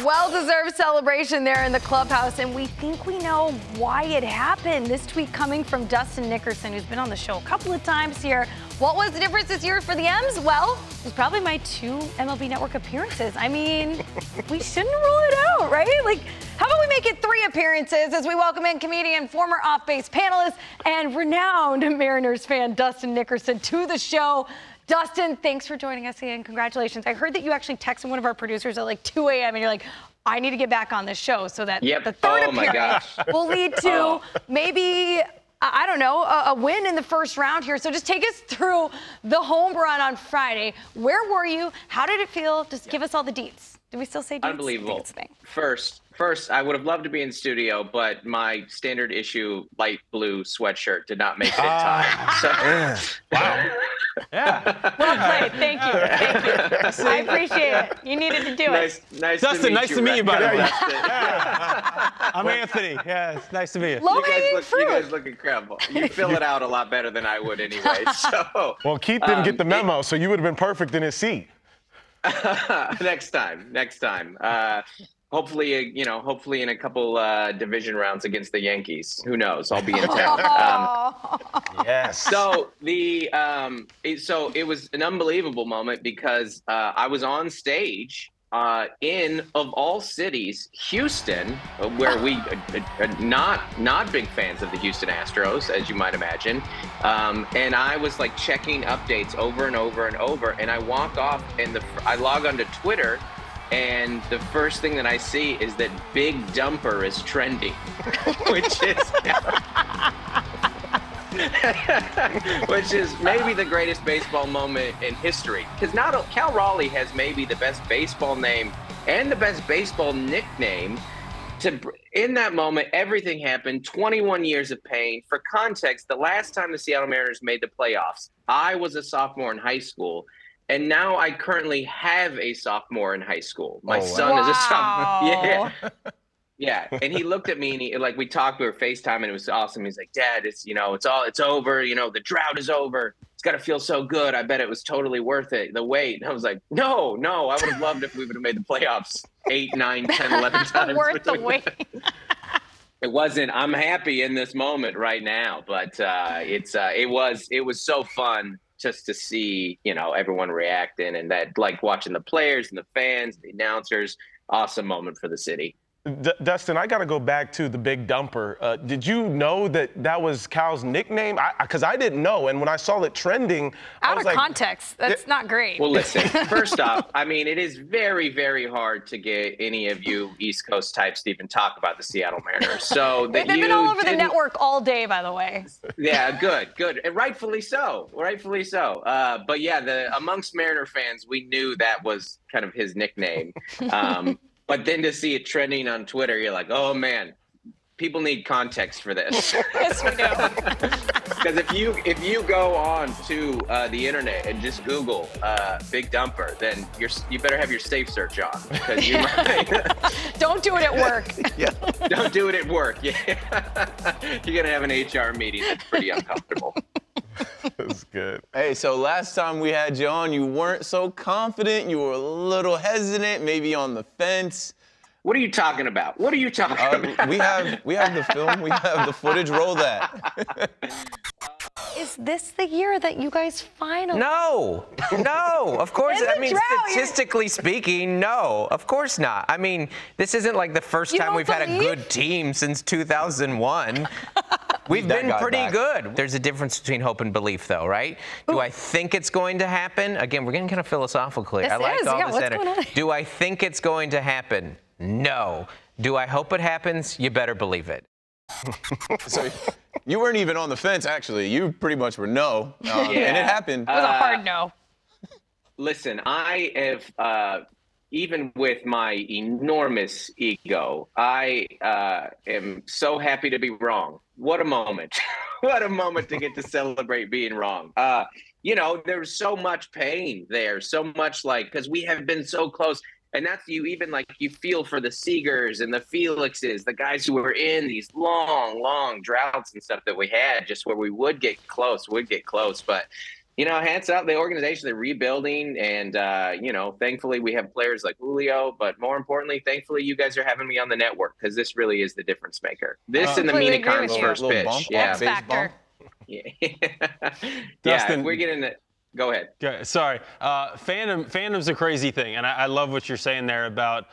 Well-deserved celebration there in the clubhouse, and we think we know why it happened. This tweet coming from Dustin Nickerson, who's been on the show a couple of times here. What was the difference this year for the M's? Well, it was probably my 2 MLB Network appearances. I mean, we shouldn't rule it out, right? Like, how about we make it 3 appearances as we welcome in comedian, former off-base panelist, and renowned Mariners fan Dustin Nickerson to the show. Dustin, thanks for joining us again. Congratulations. I heard that you actually texted one of our producers at like 2 a.m. and you're like, I need to get back on this show so that the third appearance will lead to maybe, I don't know, a win in the first round here. So just take us through the home run on Friday. Where were you? How did it feel? Just give us all the deets. Do we still say deets? Unbelievable. First, I would have loved to be in studio, but my standard issue light blue sweatshirt did not make it in time. So, wow. Yeah. Well played. Thank you. Thank you. I appreciate it. You needed to do it. Nice Dustin, nice to meet you, by the way. I'm Anthony. Yeah, it's nice to meet you. You guys look incredible. You fill it out a lot better than I would anyway. So, well, Keith didn't get the memo, so you would have been perfect in his seat. Next time. Hopefully, hopefully in a couple division rounds against the Yankees. Who knows? I'll be in town. Yes. So it was an unbelievable moment because I was on stage in, of all cities, Houston, where we are not big fans of the Houston Astros, as you might imagine. And I was like checking updates over and over and over. And I walk off and I log onto Twitter. And the first thing that I see is that Big Dumper is trending, which is maybe the greatest baseball moment in history. Because Cal Raleigh has maybe the best baseball name and the best baseball nickname. In that moment, everything happened. 21 years of pain. For context, the last time the Seattle Mariners made the playoffs, I was a sophomore in high school. And now I currently have a sophomore in high school. My son is a sophomore. Yeah. And he looked at me and we talked, we were FaceTime, and it was awesome. He's like, Dad, it's over. The drought is over. It's got to feel so good. I bet it was totally worth it, the wait. And I was like, no, I would have loved if we would have made the playoffs 8, 9, 10, 11 times. Worth the wait. It wasn't. I'm happy in this moment right now, but it was so fun just to see, everyone reacting and that, like, watching the players and the fans, the announcers. Awesome moment for the city. Dustin, I got to go back to the Big Dumper. Did you know that was Cal's nickname? Because I didn't know. And when I saw it trending, I was like, out of context, that's not great. Well, listen, first off, I mean, it is very, very hard to get any of you East Coast types to even talk about the Seattle Mariners. So they've been all over the network all day, by the way. Yeah, good. And rightfully so. But yeah, amongst Mariner fans, we knew that was kind of his nickname. But then to see it trending on Twitter, you're like, oh, man, people need context for this. Yes, we do. Because if you go on to the internet and just Google Big Dumper, then you better have your safe search on. Because you might. Don't do it at work. Yeah. Don't do it at work. Yeah. You're going to have an HR meeting that's pretty uncomfortable. That's good. Hey, so last time we had you on, you weren't so confident. You were a little hesitant, maybe on the fence. What are you talking about? What are you talking about? We have the film. We have the footage. Roll that. Is this the year that you guys finally? No, of course. I mean, statistically speaking, no, of course not. I mean, this isn't like the first time we've had a good team since 2001. We've been pretty good. There's a difference between hope and belief, though, right? Do I think it's going to happen? Again, we're getting kind of philosophical here. I like all this energy. Do I think it's going to happen? No. Do I hope it happens? You better believe it. So you weren't even on the fence, actually. You pretty much were no, and it happened. It was a hard no. Listen, I have, even with my enormous ego, I am so happy to be wrong. What a moment. What a moment to get to celebrate being wrong. There's so much pain there, so much because we have been so close. And that's you feel for the Seagers and the Felixes, the guys who were in these long, long droughts and stuff that we had, just where we would get close. But, Hands up, the organization, they're rebuilding, and thankfully we have players like Julio, but more importantly, thankfully you guys are having me on the network because this really is the difference maker. This and the Minicon's first pitch. Bump, yeah, X factor. Yeah. Dustin, if we're getting it. Go ahead. Sorry. Fandom's a crazy thing, and I love what you're saying there about,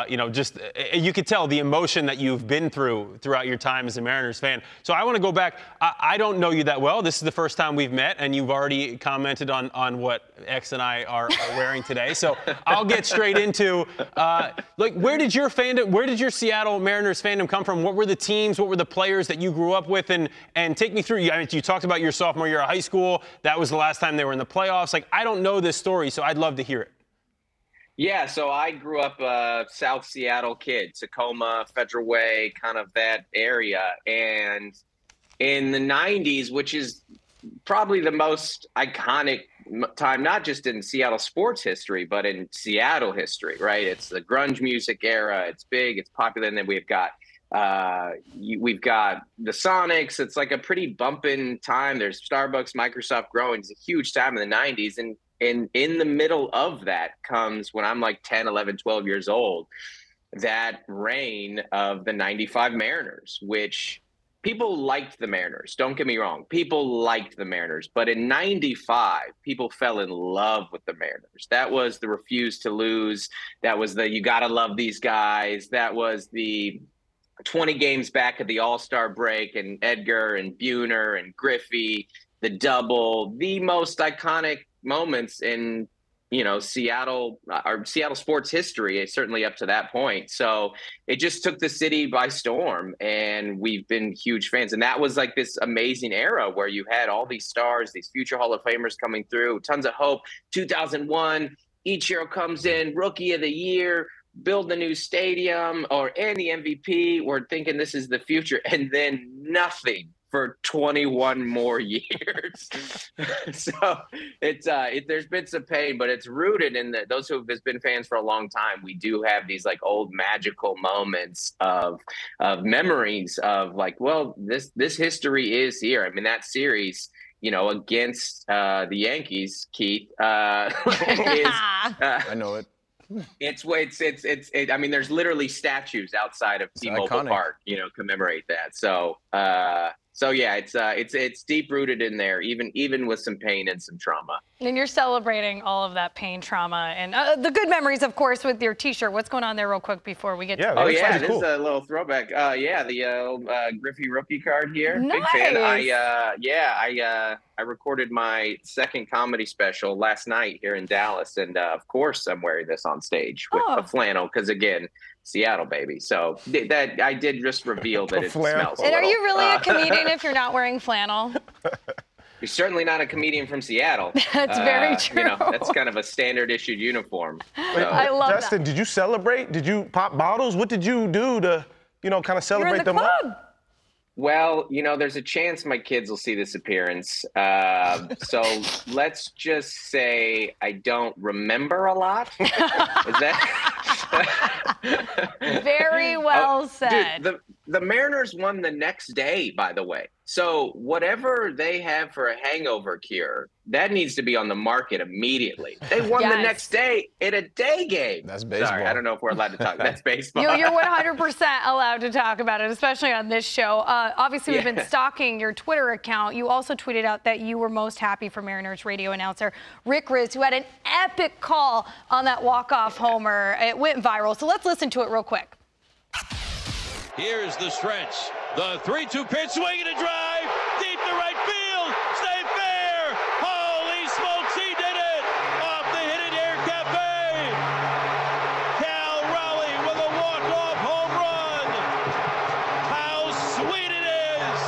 you could tell the emotion that you've been throughout your time as a Mariners fan. So I want to go back. I don't know you that well. This is the first time we've met, and you've already commented on what X and I are wearing today. So I'll get straight into, where did your Seattle Mariners fandom come from? What were the teams? What were the players that you grew up with? And take me through. You talked about your sophomore year of high school. That was the last time they were in the playoffs. I don't know this story, so I'd love to hear it. Yeah, so I grew up a South Seattle kid, Tacoma, Federal Way, kind of that area. And in the 90s, which is probably the most iconic time, not just in Seattle sports history, but in Seattle history, right? It's the grunge music era. It's big, it's popular. And then we've got the Sonics. It's like a pretty bumping time. There's Starbucks, Microsoft growing. It's a huge time in the 90s. And in the middle of that comes when I'm like 10, 11, 12 years old, that reign of the 95 Mariners, which people liked the Mariners. Don't get me wrong. People liked the Mariners. But in 95, people fell in love with the Mariners. That was the refuse to lose. That was the you got to love these guys. That was the 20 games back at the All-Star break and Edgar and Buhner and Griffey, the double, the most iconic moments in Seattle sports history, certainly up to that point. So it just took the city by storm, and we've been huge fans. And that was like this amazing era where you had all these stars, these future Hall of Famers coming through, tons of hope. 2001, Ichiro comes in, Rookie of the Year, build the new stadium, and the MVP. We're thinking this is the future, and then nothing for 21 more years. So there's been some pain, but it's rooted in those who have been fans for a long time. We do have these like old magical moments of memories of like, well, this history is here. I mean, that series, against the Yankees, Keith, is I know it. I mean, there's literally statues outside of T-Mobile Park, commemorate that. So yeah, it's deep rooted in there, even with some pain and some trauma. And you're celebrating all of that pain, trauma, and the good memories, of course, with your T-shirt. What's going on there, real quick, before we get to this is a little throwback. The Griffey rookie card here. Nice. Big fan. I recorded my second comedy special last night here in Dallas, and of course I'm wearing this on stage with a flannel because, again, Seattle, baby. So that I did just reveal that it smells. And are you really a comedian if you're not wearing flannel? You're certainly not a comedian from Seattle. That's very true. That's kind of a standard issued uniform. So. I love Dustin, did you celebrate? Did you pop bottles? What did you do to, kind of celebrate You're in the club. Well, there's a chance my kids will see this appearance. So let's just say I don't remember a lot. Is that? Very well said. Dude, the Mariners won the next day, by the way. So whatever they have for a hangover cure, that needs to be on the market immediately. They won the next day in a day game. That's baseball. Sorry, I don't know if we're allowed to talk. That's baseball. You're 100% allowed to talk about it, especially on this show. Obviously, we've been stalking your Twitter account. You also tweeted out that you were most happy for Mariners radio announcer Rick Rizzs, who had an epic call on that walk-off homer. It went viral. So let's listen to it real quick. Here's the stretch. The 3-2 pitch, swing and a drive, deep to right field, stay fair. Holy smokes, he did it! Off the Hidden Air Cafe. Cal Raleigh with a walk-off home run. How sweet it is!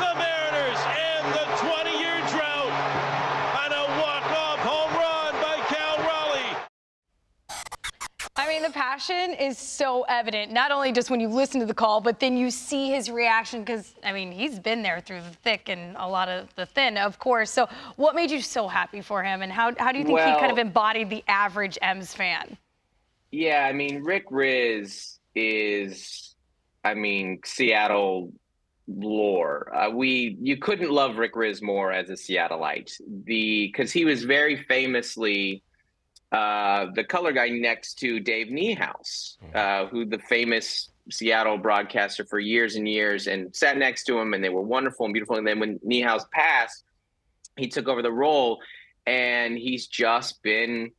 The Mariners end the 20-year drought on a walk-off home run by Cal Raleigh. I mean, the passion is so evident, not only just when you listen to the call, but then you see his reaction because, I mean, he's been there through the thick and a lot of the thin, of course. So what made you so happy for him, and how do you think he kind of embodied the average M's fan? Yeah, I mean, Rick Rizzs is, Seattle lore. You couldn't love Rick Rizzs more as a Seattleite, because he was very famously the color guy next to Dave Niehaus, who the famous Seattle broadcaster for years and years, and sat next to him, and they were wonderful and beautiful. And then when Niehaus passed, he took over the role, and he's just been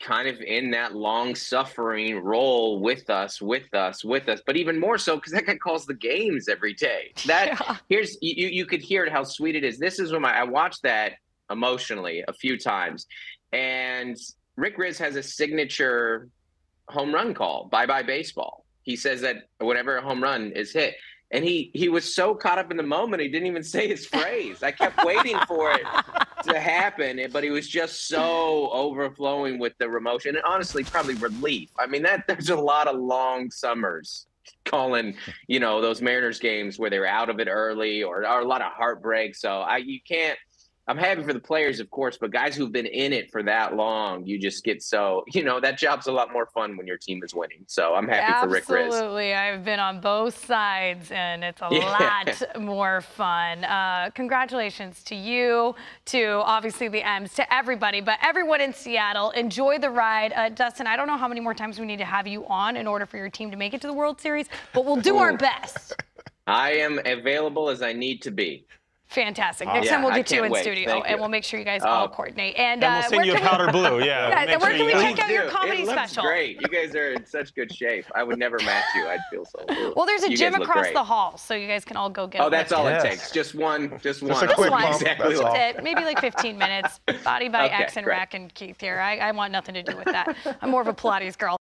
kind of in that long-suffering role with us, but even more so because that guy calls the games every day. Here's you could hear it, how sweet it is. This is when I watched that emotionally a few times, and Rick Rizzs has a signature home run call, bye-bye baseball. He says that whenever a home run is hit, and he was so caught up in the moment, he didn't even say his phrase. I kept waiting for it to happen, but he was just so overflowing with the emotion, and honestly, probably relief. I mean, there's a lot of long summers calling, those Mariners games where they were out of it early, or a lot of heartbreak. So you can't. I'm happy for the players, of course, but guys who've been in it for that long, you just get so, that job's a lot more fun when your team is winning. So I'm happy for Rick Rizzs. Absolutely. I've been on both sides, and it's a lot more fun. Congratulations to you, to obviously the M's, to everybody, but everyone in Seattle. Enjoy the ride. Dustin, I don't know how many more times we need to have you on in order for your team to make it to the World Series, but we'll do our best. I am available as I need to be. Fantastic. Next time we'll get you in studio, and we'll make sure you guys all coordinate. And we'll send you a powder blue. Yeah. Where can we check out your comedy special? Great. You guys are in such good shape. I would never match you. I'd feel so cool. Well, there's a gym across the hall, so you guys can all go get. Oh, that's all it takes. Just one. Just a quick bump. Exactly. That's it. Maybe like 15 minutes. Body by X and Rack and Keith here. I want nothing to do with that. I'm more of a Pilates girl.